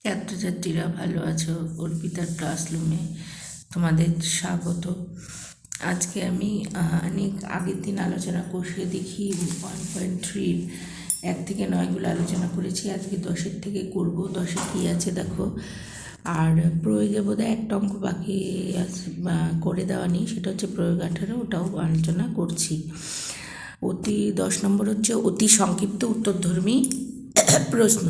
ছাত্রছাত্রীরা ভালো আছো? অর্পিতার ক্লাসরুমে তোমাদের স্বাগত। আজকে আমি অনেক আগের দিন আলোচনা করছি, দেখি 1.3 1 থেকে 9গুলো আলোচনা করেছি। আজকে 10 থেকে করব। 10 কী আছে দেখো। আর প্রয়োগে বোধহয় একটা অঙ্ক বাকি আছে করে দেওয়া নেই, সেটা হচ্ছে প্রয়োগ 18, ওটাও আলোচনা করছি। 10 নম্বর হচ্ছে অতি সংক্ষিপ্ত উত্তরধর্মী প্রশ্ন।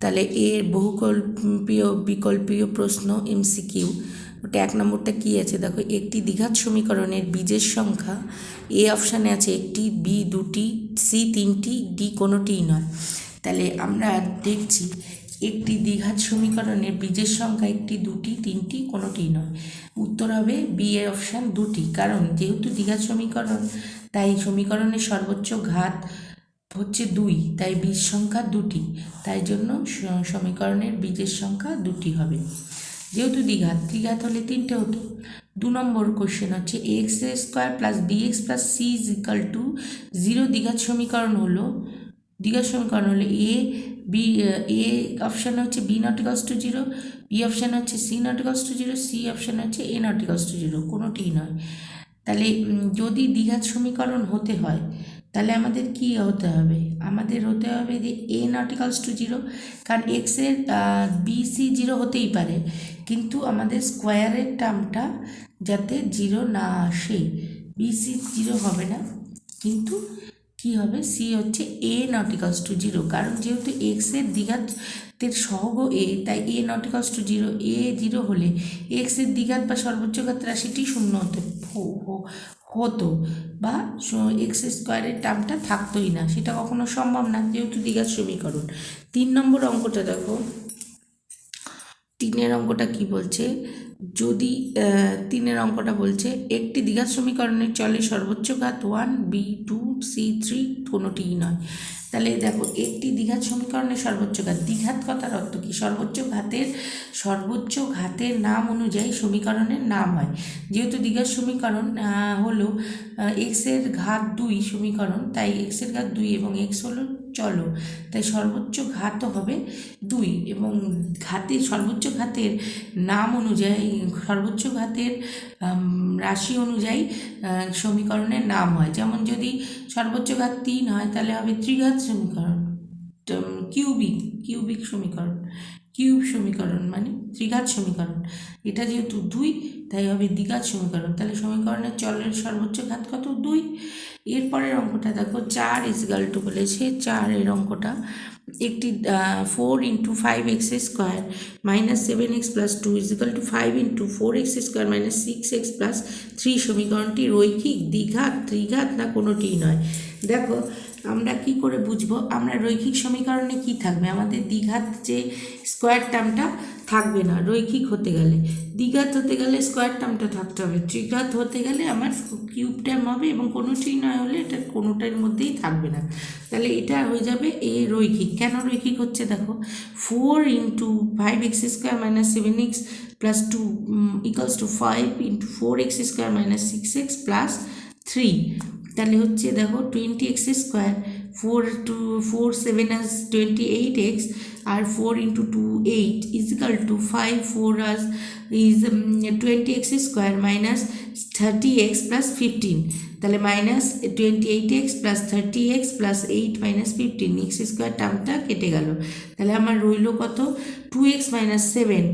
তাহলে এর বহুকল্পীয় বিকল্পীয় প্রশ্ন MCQ। ওটা 1 নম্বরটা কী আছে দেখো। একটি দ্বিঘাত সমীকরণের বীজের সংখ্যা এ অপশানে আছে একটি, বি 2টি, সি 3টি, ডি কোনোটিই নয়। তাহলে আমরা দেখছি একটি দ্বিঘাত সমীকরণের বীজের সংখ্যা 1টি, 2টি, 3টি, কোনোটিই নয়। উত্তর হবে বি এ অপশান 2টি। কারণ যেহেতু দ্বিঘাত সমীকরণ, তাই সমীকরণের সর্বোচ্চ ঘাত হচ্ছে 2, তাই বীজ সংখ্যা 2টি, তাই জন্য সমীকরণের বীজের সংখ্যা 2টি হবে। যেহেতু দ্বিঘাত হলে 3টে হতো। 2 নম্বর কোশ্চেন হচ্ছে ax² plus bx plus c is equal two 0 দ্বিঘাত সমীকরণ হলো এ বি, এ অপশানে হচ্ছে b not equals to 0, B অপশানে হচ্ছে c not equals to 0, C অপশানে হচ্ছে a নট ইকালস টু 0, কোনোটিই নয়। তাহলে যদি দ্বিঘাত সমীকরণ হতে হয় তাহলে আমাদের কি হতে হবে? আমাদের হতে হবে যে a নট ইকালস টু 0, কারণ এক্সের বি সি 0 হতেই পারে, কিন্তু আমাদের স্কোয়ারের টার্মটা যাতে 0 না আসে। বি সি 0 হবে না, কিন্তু কি হবে, সি হচ্ছে a নট ইকালস টু 0, কারণ যেহেতু এক্সের দ্বিঘাতের সহগ a, তাই a not equals to 0, a 0 হলে এক্সের দ্বিঘাত বা সর্বোচ্চ ঘাত রাশিটি 0 হতো বা x² টার্মটা থাকতোই না, সেটা কখনো সম্ভব না যেহেতু দ্বিঘাত সমীকরণ। 3 নম্বর অঙ্কটা দেখো। 3-এর অঙ্কটা কি বলছে, যদি 3-এর অঙ্কটা বলছে একটি দ্বিঘাত সমীকরণের চলে সর্বোচ্চ ঘাত 1, বি 2, সি 3, কোনোটিই নয়। তাহলে দেখো একটি দ্বিঘাত সমীকরণের সর্বোচ্চ ঘাত, দ্বিঘাত কথার অর্থ কি? সর্বোচ্চ ঘাতের নাম অনুযায়ী সমীকরণের নাম হয়। যেহেতু দ্বিঘাত সমীকরণ হলো এক্সের ঘাত 2 সমীকরণ, তাই এক্সের ঘাত 2 এবং এক্স হলো চলো, তাই সর্বোচ্চ ঘাতও হবে 2, এবং সর্বোচ্চ ঘাতের নাম অনুযায়ী, সর্বোচ্চ ঘাতের রাশি অনুযায়ী সমীকরণের নাম হয়। যেমন যদি সর্বোচ্চ ঘাত 3 হয় তাহলে হবে ত্রিঘাত সমীকরণ, কিউবিক সমীকরণ, কিউব সমীকরণ মানে ত্রিঘাত সমীকরণ। এটা যেহেতু 2 তাই হবে দ্বিঘাত সমীকরণ। তাহলে সমীকরণের চলের সর্বোচ্চ ঘাত কত? 2। এরপরের অঙ্কটা দেখো, 4 ইজ ইকাল টু বলেছে। 4-এর অঙ্কটা একটি 4 × 5x² - 7x + 2 is equal to 5 × 4x² - 6x + 3 সমীকরণটি রৈখিক, দ্বিঘাত, ত্রিঘাত না কোনোটিই নয়। দেখো আমরা কি করে বুঝবো? আমরা রৈখিক সমীকরণে কি থাকবে? আমাদের দ্বিঘাত যে স্কোয়ার টার্মটা থাকবে না রৈখিক হতে গেলে। দ্বিঘাত হতে গেলে স্কোয়ার টার্মটা থাকতে হবে, ত্রিঘাত হতে গেলে আমার কিউব টার্ম হবে, এবং কোনোটিই নয় হলে এটা কোনোটার মধ্যেই থাকবে না। তাহলে এটা হয়ে যাবে এ রৈখিক। কেন রৈখিক হচ্ছে দেখো, 4 × 5x² - 7x + 2 equals two 5 × 4x² - 6x + 3। তাহলে হচ্ছে দেখো 20x², 4 7 as 28x, আর 4 × 2 8 is equal to 5 4 as is 20x² - 30x + 15। তাহলে -28x + 30x + 8 - 15, x² টার্মটা কেটে গেল। তাহলে আমার রইল কত? 2x - 7।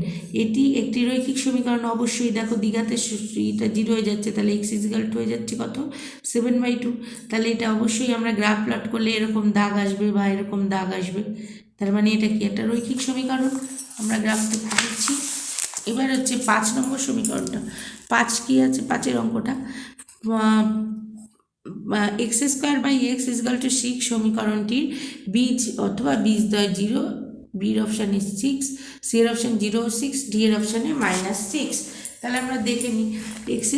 এটি একটি রৈখিক সমীকরণ অবশ্যই। দেখো দ্বিঘাতের এটা 0 হয়ে যাচ্ছে, তাহলে x = হয়ে যাচ্ছে কত? 7/2। তাহলে এটা অবশ্যই আমরা গ্রাফ প্লট করলে এরকম দাগ আসবে বা এরকম দাগ আসবে, তার মানে এটা কি একটা রৈখিক সমীকরণ। আমরা গ্রাফতে দিচ্ছি। এবার হচ্ছে 5 নম্বর সমীকরণটা। 5 কি আছে? 5-এর অঙ্কটা x² / x = 6 সমীকরণটির বীজ অথবা বীজদ্বয় 0, বির অপশানে 6, সি এর অপশান 0 ও 6, ডি এর অপশানে -6। তাহলে আমরা দেখে নিই x²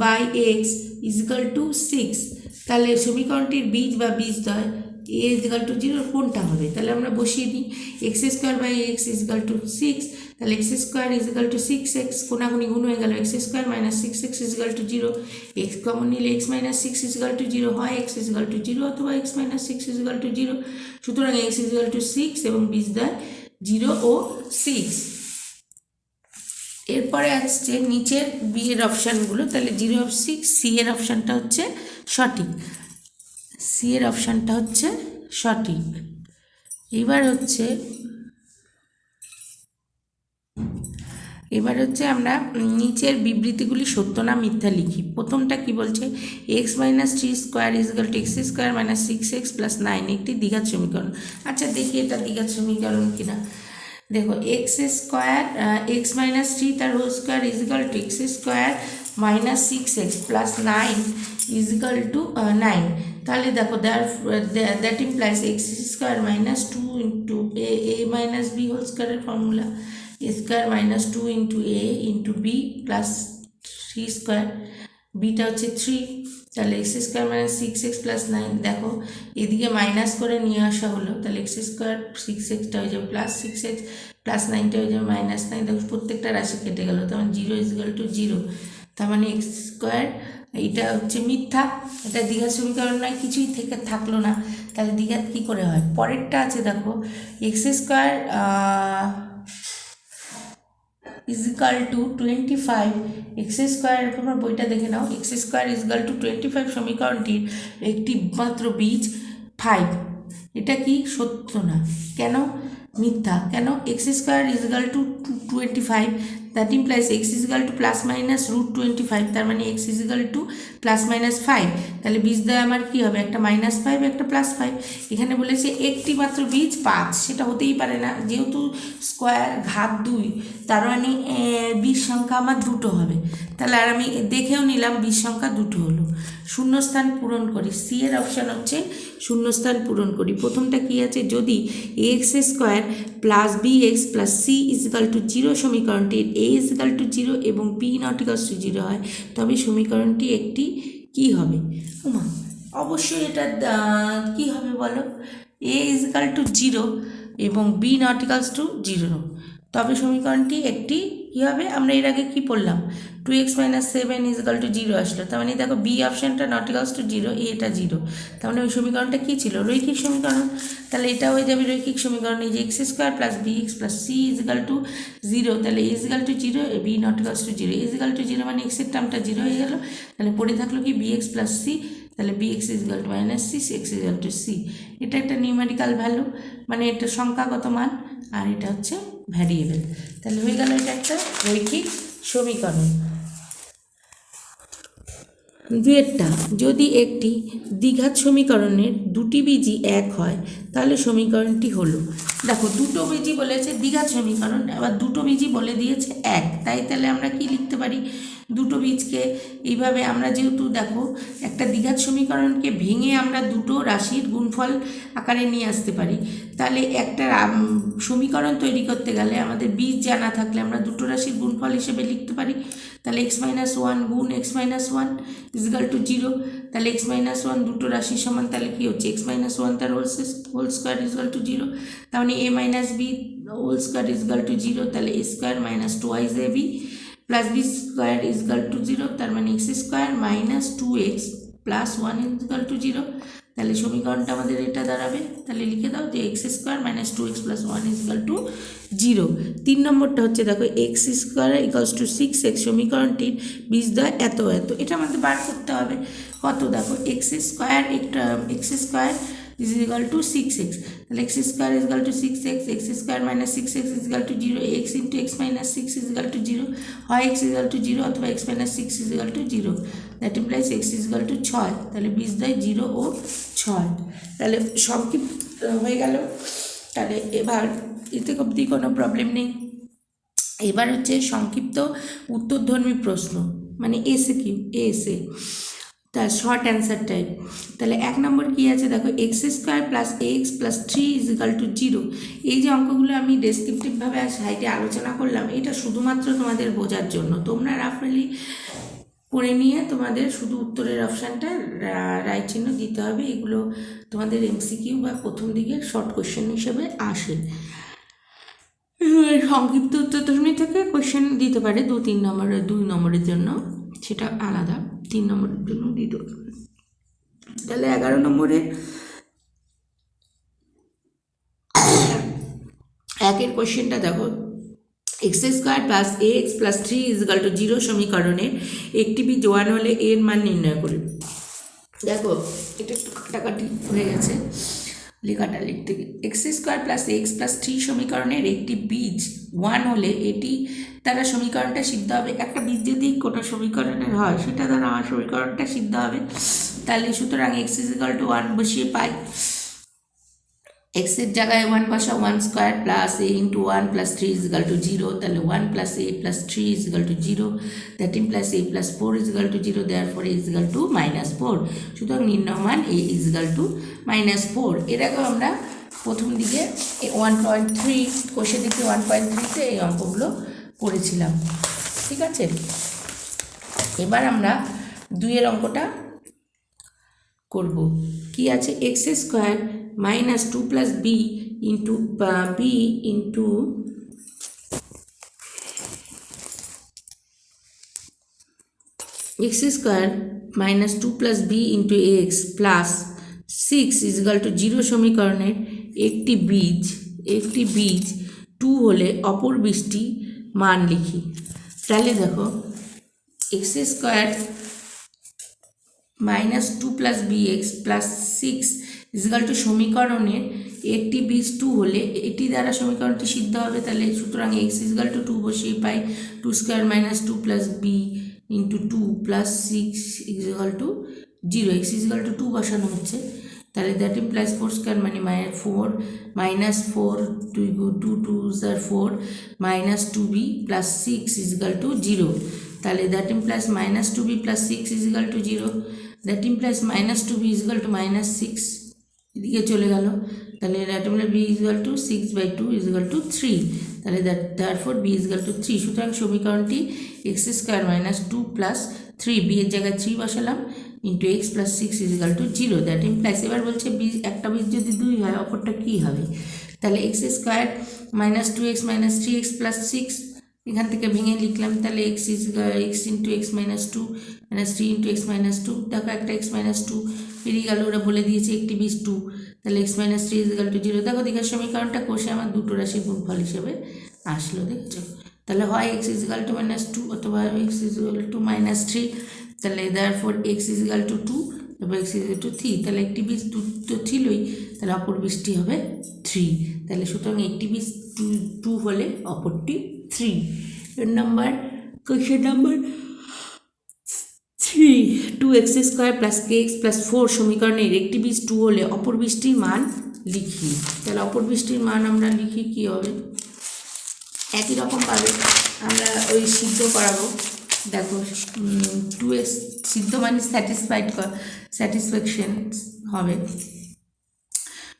/ x = 6। তাহলে সমীকরণটির বীজ বা বীজদ্বয় a = 0 কোনটা হবে? তাহলে আমরা বসিয়ে দিই x² / x = 6। তাহলে x² = 6x, কোনাগুনি গুণ হয়ে গেল, x² - 6x = 0, x কমন নিলে x - 6 = 0, হয় x = 0 অথবা x - 6 = 0। সুতরাং x = 6 এবং বীজদ্বয় 0 ও 6। এরপরে আসছে নিচের বি এর অপশানগুলো, তাহলে 0 অফ 6, সি এর অপশানটা হচ্ছে সঠিক, সি এর অপশানটা হচ্ছে সঠিক। এবার হচ্ছে আমরা নিচের বিবৃতিগুলি সত্য না মিথ্যা লিখি। প্রথমটা কি বলছে, x minus 3 square is equal to x square minus 6x plus 9 একটি দ্বিঘাত সমীকরণ। আচ্ছা দেখি এটা দ্বিঘাত সমীকরণ কিনা। দেখো এক্স স্কোয়ার এক্স মাইনাস 3 তার whole square is equal to x square minus 6x plus 9 is equal to 9। তাহলে দেখো that implies X square minus 2 into A minus B whole স্কোয়ারের formula a square minus 2 into A into B plus 3 square, beta হচ্ছে 3, তাহলে x square minus 6x plus 9। দেখো এদিকে minus করে নিয়ে আসা হলো, তাহলে এক্স স্কোয়ার 6xটা হয়ে যাবে প্লাস 6x প্লাস 9টা হয়ে যাবে মাইনাস 9। দেখো প্রত্যেকটা রাশি কেটে গেল, তার মানে 0 ইজগাল টু 0, তার মানে এক্স স্কোয়ার এইটা হচ্ছে মিথ্যা, এটা দ্বিঘাত সমীকরণ নয়, কিছুই থেকে থাকলো না, তাহলে দ্বিঘাত কী করে হয়। পরেরটা আছে দেখো x square is equal to 25 x square, তোমরা বইটা দেখে নাও, এক্স স্কোয়ার ইজিক্যাল টু 25 সমীকরণটির একটি মাত্র বীজ 5, এটা কি সত্য না, কেন মিথ্যা, কেন x square is equal to 25, that implies x is equal to plus minus root 25, তার মানে x is equal to plus minus 5, তাহলে বীজ দেয় আমার কী হবে, একটা -5 একটা +5। এখানে বলেছে একটি মাত্র বীজ 5, সেটা হতেই পারে না, যেহেতু স্কোয়ার ঘাত 2, তার মানে বীজ সংখ্যা আমার দুটো হবে, তাহলে আর আমি দেখেও নিলাম বীজ সংখ্যা দুটো হলো। শূন্যস্থান পূরণ করি, সি এর অপশান হচ্ছে শূন্যস্থান পূরণ করি। প্রথমটা কি আছে, যদি x square plus B x plus C is equal to 0 সমীকরণটির এ ইজিক্যাল টু 0 এবং বি নট ইকালস টু 0 হয়, তবে সমীকরণটি একটি কি হবে। উমা অবশ্যই এটা কি হবে বলো, এ ইজিক্যাল টু 0 এবং বি নট ইকালস টু 0, তবে সমীকরণটি একটি কী হবে। আমরা এর আগে কি পড়লাম, 2x - 7 ইজিক্যাল টু 0 আসলো, তার মানে দেখো বি অপশানটা নট ইকালস টু 0, এটা 0, তার মানে ওই সমীকরণটা কী ছিল, রৈখিক সমীকরণ, তাহলে এটা হয়ে যাবে রৈখিক সমীকরণ। এই যে x square plus B x plus C is equal to 0, তাহলে A is equal to 0 B not equals to 0, is equal to 0 মানে এক্সের টার্মটা 0 হয়ে গেল, তাহলে পড়ে থাকলো কি বি এক্স প্লাস সি, তাহলে b x is equal to -6 x is equal to c, এটা একটা নিউমেরিক্যাল ভ্যালু, মানে এটা সংখ্যাগত মান, আর এটা হচ্ছে ভ্যারিয়েবল, তাহলে হয়ে গেল এটা একটা রৈখিক সমীকরণ। দুয়েরটা, যদি একটি দ্বিঘাত সমীকরণের দুটি বীজই এক হয় তাহলে সমীকরণটি হলো। দেখো দুটো বীজই বলেছে দ্বিঘাত সমীকরণ, আবার দুটো বীজই বলে দিয়েছে এক, তাহলে আমরা কি লিখতে পারি, দুটো বীজকে এইভাবে আমরা যেহেতু দেখো একটা দ্বিঘাত সমীকরণকে ভেঙে আমরা দুটো রাশির গুণফল আকারে নিয়ে আসতে পারি, তাহলে একটা সমীকরণ তৈরি করতে গেলে আমাদের বীজ জানা থাকলে আমরা দুটো রাশির গুণফল হিসেবে লিখতে পারি, তাহলে x-1 গুণ x-1 ইজিক্যাল টু 0, তাহলে x-1 দুটো রাশির সমান, তাহলে কী হচ্ছে x-1 তার হোল স্কোয়ার ইজিক্যাল টু 0, তার মানে a - b whole square is equal to 0, তাহলে a square minus 2ab plus b square is equal to 0, তার মানে x square minus 2x plus 1 is equal to 0, তাহলে সমীকরণটা আমাদের এটা দাঁড়াবে, তাহলে লিখে দাও যে x square minus 2x plus 1 is equal to 0। 3 নম্বরটা হচ্ছে দেখো x square equals to 6x সমীকরণটির বীজদ্বয় এত এত, এটা আমাদের বার করতে হবে কত, দেখো x square is equal to 6x, তাহলে x square is equal to 6x, x square minus 6x is equal to 0, x into x minus 6 is equal to 0, হয় x is equal to 0 অথবা x minus 6 is equal to 0, that implies x is equal to 6, তাহলে বীজদ্বয় 0 ও 6, তাহলে সংক্ষিপ্ত হয়ে গেল। তাহলে এবার এতে অবধি কোনো প্রবলেম নেই। এবার হচ্ছে সংক্ষিপ্ত উত্তরধর্মী প্রশ্ন, মানে এসে তার শর্ট অ্যান্সার টাইপ। তাহলে 1 নম্বর কী আছে দেখো, x square plus x plus 3 is equal to 0, এই যে অঙ্কগুলো আমি ডেসক্রিপটিভভাবে সাইডে আলোচনা করলাম, এটা শুধুমাত্র তোমাদের বোঝার জন্য, তোমরা রাফলি করে নিয়ে তোমাদের শুধু উত্তরের অপশানটা রাইট চিহ্ন দিতে হবে, এগুলো তোমাদের এমসিকিউ বা প্রথম দিকের শর্ট কোয়েশ্চেন হিসেবে আসে। সংক্ষিপ্ত উত্তরধর্মী থেকে কোয়েশ্চেন দিতে পারে 2 নম্বরের জন্য, সেটা আলাদা, 3 নম্বরের জন্য দিতে পারে। তাহলে 11 একের কোশ্চেনটা দেখো, x square plus A x plus 3 is equal to 0 সমীকরণের একটি বীজ 1 হলে এর মান নির্ণয় করুন। দেখো এটা একটু কাটাকাটি হয়ে গেছে, লেখাটা লিখতে গিয়ে। X square plus x plus 3 সমীকরণের একটি বীজ 1 হলে এটি দ্বারা সমীকরণটা সিদ্ধ হবে। একটা বীজ যদি কোনো সমীকরণের হয় সেটা দ্বারা আমার সমীকরণটা সিদ্ধ হবে। তাহলে সুতরাং এক্স ইজিক্যাল টু 1 বসিয়ে পাই, এক্সের জায়গায় 1 বসা, 1 square plus a into 1 plus 3 is equal to 0। তাহলে 1 plus a plus 3 is equal to 0, that implies a plus 4 is equal to 0, therefore a is equal to -4। সুতরাং নির্ণয় মান এ ইজিক্যাল টু -4। এর আগেও আমরা প্রথম দিকে 1.3 কোষের দিকে 1.3-তে এই অঙ্কগুলো করেছিলাম, ঠিক আছে। এবার আমরা 2-এর অঙ্কটা করব। কি আছে, x square minus 2 plus b into x square minus 2 plus b into x plus 6 is equal to 0 সমীকরণের একটি বীজ 2 হলে অপর বীজটি মান লিখি। তাহলে দেখো, x square minus 2 plus B x plus 6 is equal to সমীকরণের একটি বীজ 2 হলে এটি দ্বারা সমীকরণটি সিদ্ধ হবে। তাহলে সুতরাং এক্স ইজিক্যাল টু 2 বসিয়ে পাই, 2 square minus 2 plus b into 2 plus 6 is equal to 0। X is equal to 2 বসানো হচ্ছে, তাহলে দ্যাট ইমপ্লাইজ 4 স্কোয়ার মানে 4 minus 4 2 2 4 minus 2b plus 6 is equal to 0। তাহলে that implies minus 2b plus 6 is equal to 0, that implies minus 2b is equal to -6, এদিকে চলে গেল। তাহলে that implies b is equal to 6/2 is equal to 3। তাহলে দেয়ারফর b ইজিক্যাল টু 3। সুতরাং সমীকরণটি x square minus 2 plus 3, b এর জায়গায় 3 বসালাম, into x plus 6 is equal to 0, that implies. এবার বলছে বীজ, একটা বীজ যদি 2 হয় অপরটা কী হবে। তাহলে x square minus 2x minus 3x plus 6, এখান থেকে ভেঙে লিখলাম। তাহলে x into x minus 2 minus 3 into x minus 2, দেখো একটা এক্স মাইনাস 2 বেরিয়ে গেল, ওরা বলে দিয়েছে একটি বীজ 2। তাহলে এক্স মাইনাস 3 ইজিক্যাল টু 0। দেখো দীঘার সমীকরণটা কষে আমার দুটো রাশি গুণফল হিসেবে আসলো, দেখছো। তাহলে হয় এক্স ইজিক্যাল টু -2 অথবা এক্স ইজিক্যাল টু -3। তাহলে দেয়ারফর এক্স ইজিক্যাল টু 2 তারপর এক্স ইজিক্যাল টু 3। তাহলে একটি বীজ 2 তো ছিলই, তাহলে অপর বীজটি হবে 3। তাহলে সুতরাং একটি বীজ 2 হলে অপরটি 3। Number question number 3, 2x square plus kx plus 4 সমীকরণের একটি বীজ 2 হলে অপর বীজটির মান লিখি। তাহলে অপর বীজটির মান আমরা লিখি, কি হবে, একই রকম পাবে, আমরা ওই সিদ্ধ করাবো। দেখো 2x সিদ্ধ মানে স্যাটিসফ্যাকশন হবে।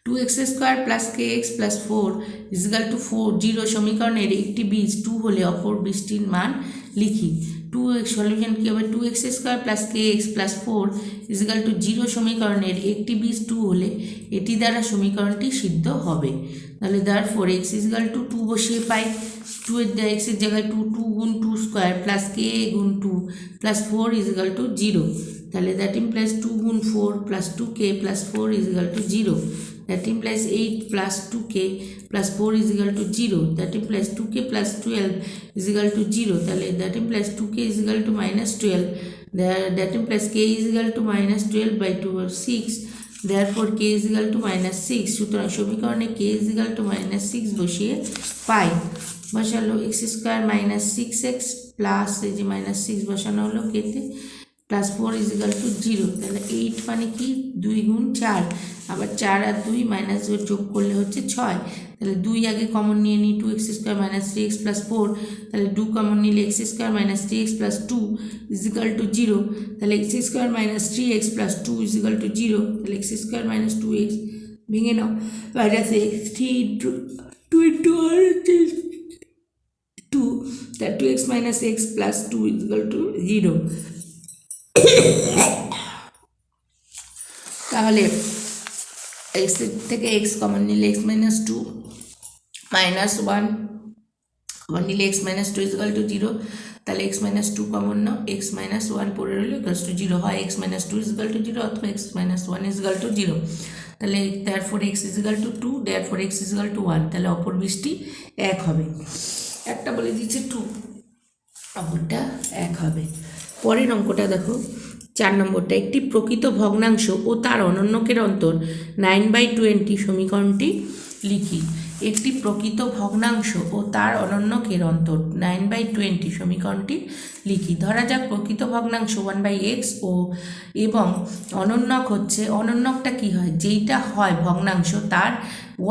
2x square plus kx plus 4 is equal to 0 সমীকরণের একটি বীজ 2 হলে অপর বীজটির মান লিখি। 2x সলিউশন কী হবে, 2x square plus kx plus 4 is equal to 0 সমীকরণের একটি বীজ 2 হলে এটি দ্বারা সমীকরণটি সিদ্ধ হবে। তাহলে দেয়ারফর x ইজিক্যাল টু 2 বসিয়ে পাই, 2 এর এক্সের জায়গায় 2 গুণ 2 স্কোয়ার প্লাস k গুণ 2 প্লাস 4 ইজিক্যাল টু 0। তাহলে দ্যাট ইমপ্লাইজ 2 গুণ 4 plus 2k plus 4 is equal to 0। That implies 8 plus 2k plus 4 is equal to 0. That implies 2k plus 12 is equal to 0. That implies 2k is equal to -12. That implies k is equal to -12/2 or 6. Therefore k is equal to -6. সুতরাং সমীকরণে k is equal to -6 বসিয়ে পাই। বসালো x square minus 6x plus এই যে -6 বসানো হলো কেতে, plus 4 is equal two 0। তাহলে 8 মানে কি, 2 গুণ 4, আবার 4 আর 2 মাইনাস যোগ করলে হচ্ছে 6। তাহলে 2 আগে কমন নিয়ে নিই, 2x square minus 3x plus 4। তাহলে 2 কমন নিলে x square minus 3x plus 2 is equal two 0। তাহলে x square minus 3x plus 2 is equal two 0। তাহলে x স্কোয়ার মাইনাস 2x ভেঙে নাও, মাইনাস x 3 ইন্টু 2 ইন্টু আর 2, তাহলে 2x minus x plus 2 is equal two 0। তাহলে x থেকে x common নিলে x minus 2 minus 1 common নিলে x minus 2 is equal two 0। তাহলে x minus 2 common নাও, x minus 1 পড়ে রইল equals to 0। হয় x minus 2 is equal two 0 অথবা x minus 1 is equal two 0। তাহলে therefore x is equal to 2, therefore x is equal to 1, তাহলে অপর বৃষ্টি 1 হবে। একটা বলে দিচ্ছে 2, অপরটা 1 হবে। পরের অঙ্কটা দেখো 4 নম্বরটা, একটি প্রকৃত ভগ্নাংশ ও তার অনন্যকের অন্তর 9/20 সমীকরণটি লিখি। একটি প্রকৃত ভগ্নাংশ ও তার অনন্যকের অন্তর 9/20 সমীকরণটি লিখি। ধরা যাক প্রকৃত ভগ্নাংশ 1/x ও এবং অনন্যক হচ্ছে, অনন্যকটা কি হয়, যেইটা হয় ভগ্নাংশ তার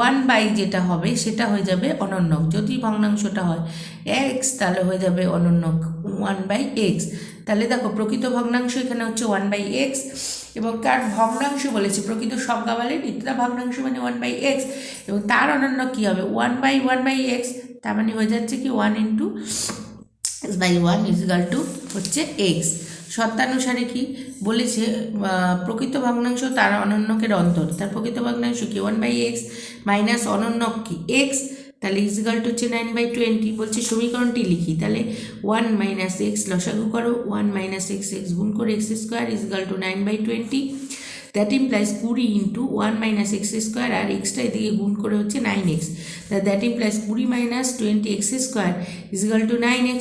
1 যেটা হবে সেটা হয়ে যাবে অনন্যক। যদি ভগ্নাংশটা হয় x তাহলে হয়ে যাবে অনন্যক 1/x। তাহলে দেখো প্রকৃত ভগ্নাংশ এখানে হচ্ছে 1/x এবং তার ভগ্নাংশ বলেছে, প্রকৃত সংজ্ঞা বলে নিত্যতা ভগ্নাংশ মানে 1/x এবং তার অনন্যক কী হবে 1/1/x, তার মানে হয়ে যাচ্ছে কি 1 × x/1 হচ্ছে x। শর্তানুসারে কি বলেছে, প্রকৃত ভগ্নাংশ তার অনন্যকের অন্তর, তার প্রকৃত ভগ্নাংশ কি 1/x মাইনাস অনন্যক কি x, তাহলে হচ্ছে 9/20। বলছে সমীকরণটি লিখি, তাহলে 1 - x লসাগু করো, 1 - x x গুণ করে x² 9/20, that implies 20 × 1 - x² R extra এদিকে গুণ করে হচ্ছে 9x, that implies 20 - 20x² 9x,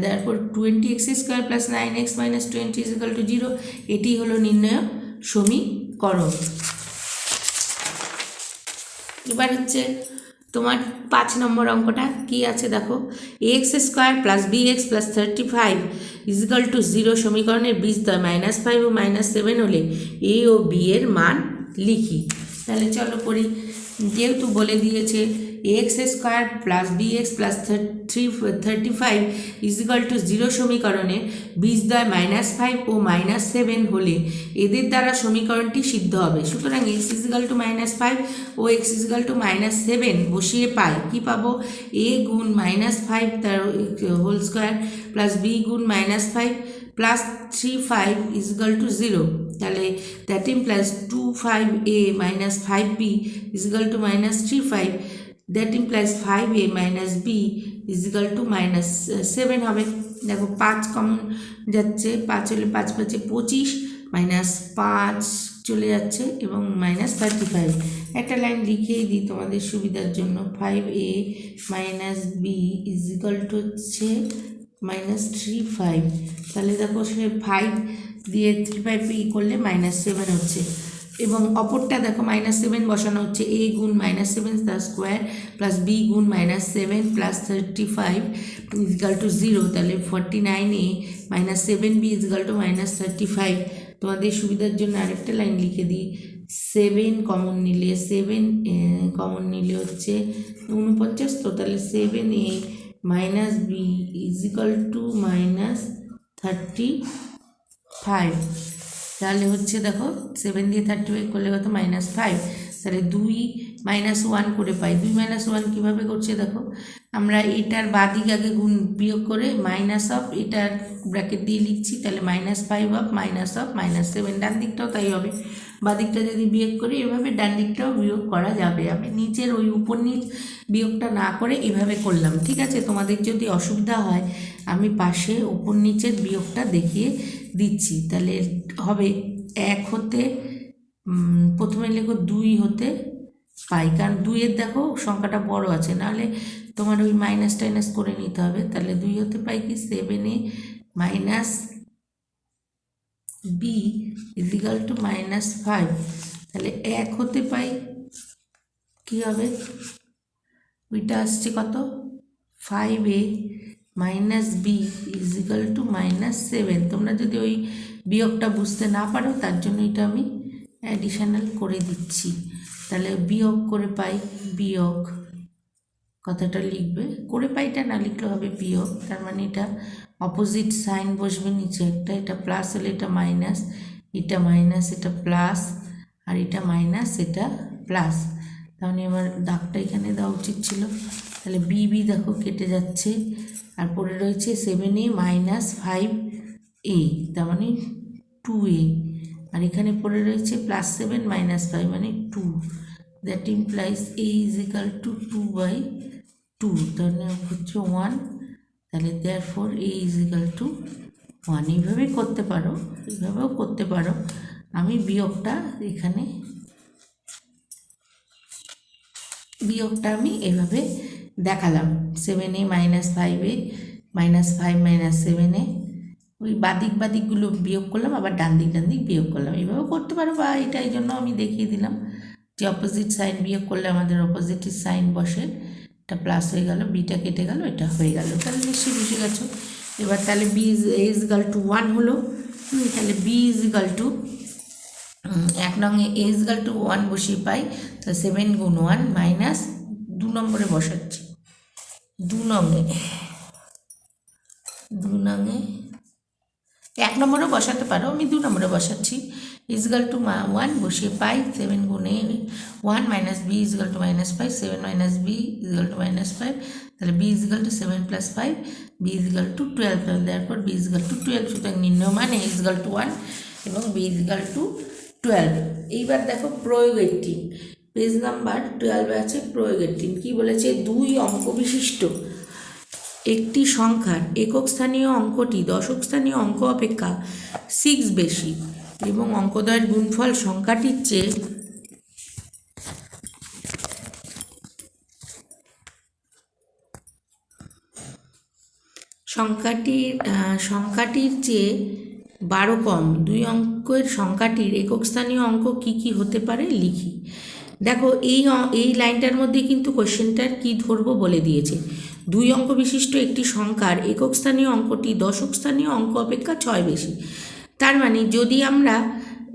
তারপর 20x² + 9x - 20 0। এটি হলো নির্ণয় সমীকরণ। এবার হচ্ছে তোমার 5 নম্বর অঙ্কটা কি আছে দেখো, ax² + bx + 35 0 সমীকরণের বীজদ্বয় -5 ও -7 হলে a ও b এর মান লিখি। তাহলে চলো করি, যেহেতু বলে দিয়েছে ax² + bx + 35 0 সমীকরণের বীজদ্বয় -5 ও -7 হলে এদের দ্বারা সমীকরণটি সিদ্ধ হবে। সুতরাং x -5 ও x -7 বসিয়ে পাই কি পাবো, a গুণ -5 তার হোল স্কোয়ার প্লাস b গুণ -5 প্লাস 35 0। তাহলে that implies 25a - 5b -35, that implies 5a - b -7 হবে। দেখো 5 কমন যাচ্ছে, 5 হলে 5 5 25 -5 চলে যাচ্ছে এবং -35। একটা লাইন লিখেই দিই তোমাদের সুবিধার জন্য, 5a - b হচ্ছে -35। তাহলে দেখো সে 5 দিয়ে 35 করলে -7 হচ্ছে এবং অপরটা দেখো -7 বসানো হচ্ছে, a গুণ -7 তার স্কোয়ার প্লাস b গুণ -7 প্লাস 35 0। তাহলে 49a - 7b -35। তোমাদের সুবিধার জন্য আরেকটা লাইন লিখে দিই, 7 কমন নিলে 7 কমন নিলে হচ্ছে 49, তো তাহলে 7a - b -35। তাহলে হচ্ছে দেখো 7 দিয়ে 35 করলে কত -5, তাহলে 2 -1 করে পাই। 2 - 1 কীভাবে করছে দেখো, আমরা এটার বাদিক আগে গুণ বিয়োগ করে মাইনাস অফ এটার ব্র্যাকেট দিয়ে লিখছি, তাহলে -5 অফ -7, ডান দিকটাও তাই হবে। বাদিকটা যদি বিয়োগ করি এভাবে ডান দিকটাও বিয়োগ করা যাবে। আমি নিচের ওই উপর নিচ বিয়োগটা না করে এভাবে করলাম, ঠিক আছে। তোমাদের যদি অসুবিধা হয় আমি পাশে উপর নিচের বিয়োগটা দেখিয়ে দিচ্ছি। তাহলে হবে 1 হতে প্রথমে লেখো 2 হতে পাই, কারণ 2-এর দেখো সংখ্যাটা বড় আছে, নাহলে তোমার ওই মাইনাস টাইনাস করে নিতে হবে। তাহলে 2 হতে পাই কি 7a - b -5। তাহলে 1 হতে পাই কি হবে, ওইটা আসছে কত 5a - b -7। তোমরা যদি ওই বিয়োগটা বুঝতে না পারো তার জন্য এটা আমি অ্যাডিশনাল করে দিচ্ছি। তাহলে বিয়োগ করে পাই, বিয়োগ কথাটা লিখবে, করে পাইটা না লিখলে হবে বিয়োগ, তার মানে এটা অপোজিট সাইন বসবে নিচে একটা, এটা প্লাস হলে এটা মাইনাস, এটা মাইনাস এটা প্লাস, আর এটা মাইনাস এটা প্লাস। তাহলে আমার দাগটা এখানে দেওয়া উচিত ছিল। তাহলে বি দেখো কেটে যাচ্ছে, আর পড়ে রয়েছে 7a - 5a, তার মানে 2a, আর এখানে পড়ে রয়েছে +7 - 5 মানে 2, দ্যাট ইমপ্লাইজ a = 2/2, তাহলে হচ্ছে 1। তাহলে therefore a = 1। এইভাবেই করতে পারো, এইভাবেও করতে পারো। আমি বিয়োগটা এখানে বিয়োগটা আমি এভাবে দেখালাম, 7a minus 5a minus 5 minus 7a, ওই বাদিকগুলো বিয়োগ করলাম, আবার ডান দিক বিয়োগ করলাম, এইভাবে করতে পারো, বা এটা এই জন্য আমি দেখিয়ে দিলাম যে অপোজিট সাইন বিয়োগ করলে আমাদের অপোজিটের সাইন বসে, এটা প্লাস হয়ে গেল, বিটা কেটে গেল, এটা হয়ে গেল। তাহলে নিশ্চয়ই বুঝে গেছো। এবার তাহলে বি ইজ ইকাল টু 1 হলো। তাহলে বি ইজ ইকাল টু 1 নঙে এ ইজ ইকাল টু 1 বসিয়ে পাই, তাহলে 7 গুণ 1 মাইনাস 2 নম্বরে বসাচ্ছি, 2 নঙে 1 নম্বরে বসাতে পারো, আমি 2 নম্বরে বসাচ্ছি, ইজ ইকাল টু 1 বসিয়ে পাই 7 গুণ a 1 minus b is equal to minus 5, 7 minus b is equal to minus 5, তাহলে B is equal to 7 plus 5, b is equal to 12, তারপর বি ইজ ইকাল টু 12, সুতরাং নির্ণয় মান এ ইজ ইকাল টু 1 এবং B is equal to 12। এইবার দেখো প্রয়োগের tin, page number 12 আছে প্রয়োগের টিন। কী বলেছে? 2 অঙ্ক বিশিষ্ট একটি সংখ্যার একক স্থানীয় অঙ্কটি দশক স্থানীয় অঙ্ক অপেক্ষা 6 বেশি এবং অঙ্কদ্বয়ের গুণফল সংখ্যাটির চেয়ে সংখ্যাটির চেয়ে 12 কম। 2 অঙ্কের সংখ্যাটির একক স্থানীয় অঙ্ক কি কি হতে পারে লিখি। দেখো এই লাইনটার মধ্যে কিন্তু কোশ্চেনটার কি ধরবো বলে দিয়েছে। 2 অঙ্ক বিশিষ্ট একটি সংখ্যার একক স্থানীয় অঙ্কটি দশক স্থানীয় অঙ্ক অপেক্ষা 6 বেশি। তার মানে যদি আমরা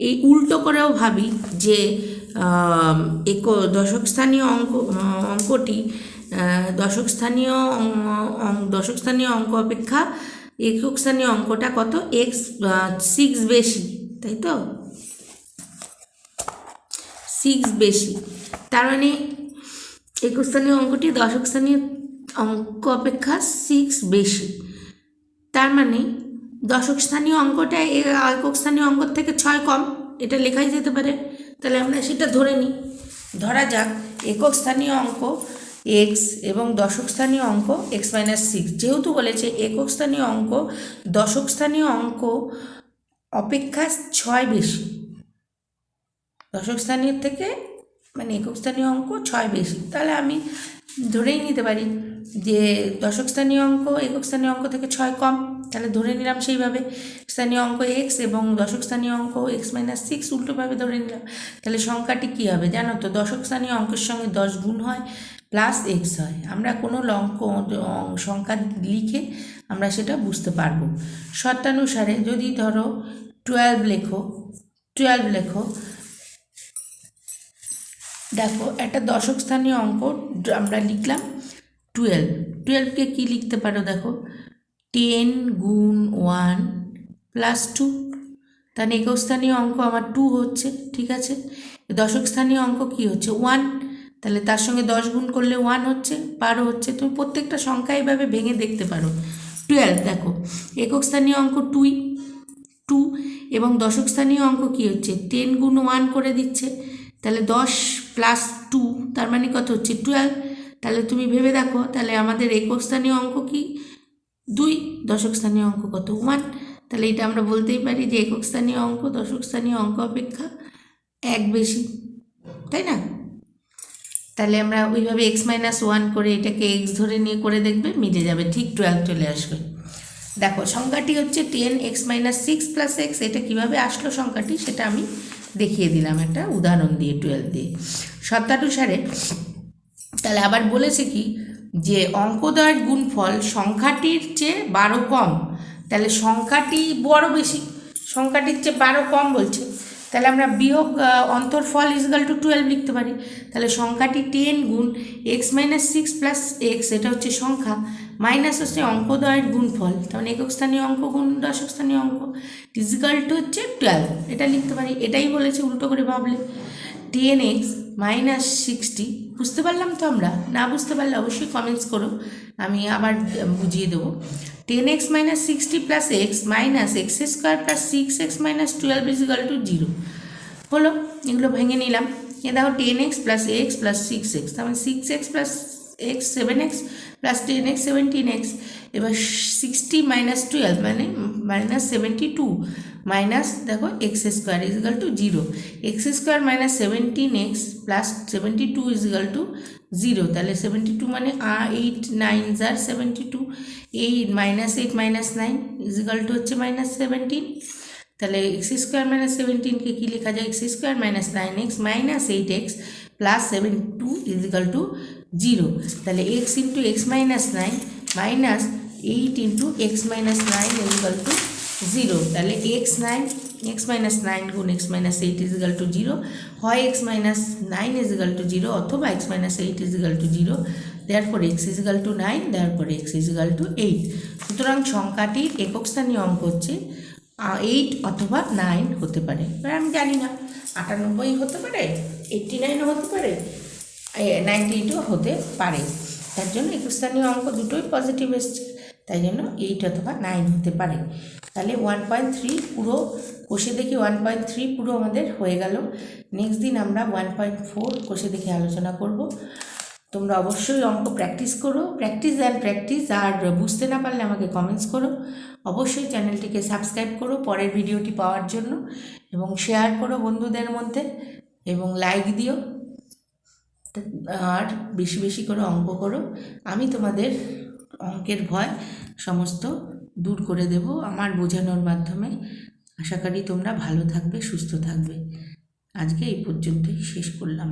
এই উল্টো করেও ভাবি যে দশক স্থানীয় অঙ্কটি দশক স্থানীয় অঙ্ক অপেক্ষা একক স্থানীয় অঙ্কটা কত? 6 বেশি, তাই তো? 6 বেশি, তার মানে একক স্থানীয় অঙ্কটি দশক স্থানীয় অঙ্ক অপেক্ষা 6 বেশি। তার মানে দশক স্থানীয় অঙ্কটা একক স্থানীয় অঙ্ক থেকে 6 কম, এটা লেখাই যেতে পারে। তাহলে আমরা সেটা ধরে নিই। ধরা যাক একক স্থানীয় অঙ্ক x এবং দশক স্থানীয় অঙ্ক x মাইনাস 6। যেহেতু বলেছে একক স্থানীয় অঙ্ক দশক স্থানীয় অঙ্ক অপেক্ষা 6 বেশি, দশক স্থানীয় থেকে মানে একক স্থানীয় অঙ্ক 6 বেশি, তাহলে আমি ধরেই নিতে পারি যে দশক স্থানীয় অঙ্ক একক স্থানীয় অঙ্ক থেকে 6 কম। তাহলে ধরে নিলাম সেইভাবে স্থানীয় অঙ্ক x এবং দশক স্থানীয় অঙ্ক x মাইনাস 6 উল্টোভাবে ধরে নিলাম। তাহলে সংখ্যাটি কী হবে জানো তো? দশক স্থানীয় অঙ্কের সঙ্গে 10 গুণ হয় প্লাস x হয়। আমরা কোনো সংখ্যা লিখে আমরা সেটা বুঝতে পারবো। শর্তানুসারে যদি ধরো 12 লেখো, দেখো একটা দশক স্থানীয় অঙ্ক আমরা লিখলাম 12কে কী লিখতে পারো? দেখো 10 গুণ 1 প্লাস 2, তাহলে একক স্থানীয় অঙ্ক আমার 2 হচ্ছে, ঠিক আছে। দশক স্থানীয় অঙ্ক কি হচ্ছে? 1, তাহলে তার সঙ্গে 10 গুণ করলে 1 হচ্ছে, 12 হচ্ছে। তুমি প্রত্যেকটা সংখ্যা এইভাবে ভেঙে দেখতে পারো। 12 দেখো একক স্থানীয় অঙ্ক 2 এবং দশক স্থানীয় অঙ্ক কি হচ্ছে? 10 গুণ 1 করে দিচ্ছে, তাহলে 10 প্লাস 2 তার মানে কত হচ্ছে? 12। তাহলে তুমি ভেবে দেখো, তাহলে আমাদের একক স্থানীয় অঙ্ক কি? 2, দশক স্থানীয় অঙ্ক কত? 1। তাহলে এটা আমরা বলতেই পারি যে একক স্থানীয় অঙ্ক দশক স্থানীয় অঙ্ক অপেক্ষা 1 বেশি, তাই না? তাহলে আমরা ওইভাবে x মাইনাস 1 করে এটাকে x ধরে নিয়ে করে দেখবে, মিলে যাবে, ঠিক 12 চলে আসবে। দেখো সংখ্যাটি হচ্ছে 10x মাইনাস 6 প্লাস x। এটা কীভাবে আসলো সংখ্যাটি সেটা আমি দেখিয়ে দিলাম একটা উদাহরণ দিয়ে, 12 দিয়ে। শর্তানুসারে তাহলে আবার বলেছে কি যে অঙ্কদ্বয়ের গুণফল সংখ্যাটির চেয়ে 12 কম। তাহলে সংখ্যাটি বড় বেশি, সংখ্যাটির চেয়ে 12 কম বলছে, তাহলে আমরা বিয়োগ অন্তর্ফল ইজ ইকুয়াল টু 12 লিখতে পারি। তাহলে সংখ্যাটি 10 গুণ x মাইনাস 6 প্লাস x, এটা হচ্ছে সংখ্যা, মাইনাস হচ্ছে অঙ্কদ্বয়ের গুণফল, তার মানে একক স্থানীয় অঙ্ক গুণ দশক স্থানীয় অঙ্ক ইজ ইকুয়াল টু হচ্ছে 12, এটা লিখতে পারি। এটাই বলেছে, উল্টো করে ভাবলে 10x মাইনাস 60। বুঝতে পারলাম তো? আমরা না বুঝতে পারলে অবশ্যই কমেন্টস করো, আমি আবার বুঝিয়ে দেবো। 10x minus 60 plus x minus x square plus 6x minus 12 is equal to 0 হলো। এগুলো ভেঙে নিলাম। এ দেখো 10x plus x plus 6x, তার মানে 6x plus x 7x plus 10x 17x। এবার 60 মাইনাস 12 মানে মাইনাস 72 মাইনাস দেখো x square is equal to 0, x square minus 17x plus 72 is equal to 0, তাহলে 72 মানে 8 9 জার 72, 8 মাইনাস 8 মাইনাস 9 ইজিক্যাল টু হচ্ছে মাইনাস 17, তাহলে এক্স স্কোয়ার মাইনাস 17কে কী লেখা যায়, x square minus 9x minus 8x plus 72 is equal to 0, তাহলে x into x minus 9 minus 8 into x minus 9 is equal to 0, তাহলে এক্স মাইনাস 9 গুণ এক্স মাইনাস 8 ইজিক্যাল টু 0, হয় এক্স মাইনাস 9 ইজিক্যাল টু 0 অথবা x minus 8 is equal to 0, therefore x is equal to 9, therefore x is equal to 8। সুতরাং সংখ্যাটির একক স্থানীয় অঙ্ক হচ্ছে 8 অথবা 9 হতে পারে। এবার আমি জানি না 98 হতে পারে, 89ও হতে পারে, 98ও হতে পারে, তার জন্য একক স্থানীয় অঙ্ক দুটোই পজিটিভ এসছে, তাই জন্য 8 অথবা 9 হতে পারে। তাহলে 1.3 পুরো কষে দেখি 1.3 পুরো আমাদের হয়ে গেল। নেক্সট দিন আমরা 1.4 কষে দেখে আলোচনা করব। তোমরা অবশ্যই অঙ্ক প্র্যাকটিস করো, প্র্যাকটিস, আর বুঝতে না পারলে আমাকে কমেন্টস করো। অবশ্যই চ্যানেলটিকে সাবস্ক্রাইব করো পরের ভিডিওটি পাওয়ার জন্য, এবং শেয়ার করো বন্ধুদের মধ্যে, এবং লাইক দিও, আর বেশি বেশি করে অঙ্ক করো। আমি তোমাদের অঙ্কের ভয় সমস্ত দূর করে দেব আমার বোঝানোর মাধ্যমে। আশা করি তোমরা ভালো থাকবে, সুস্থ থাকবে। আজকে এই পর্যন্তই শেষ করলাম।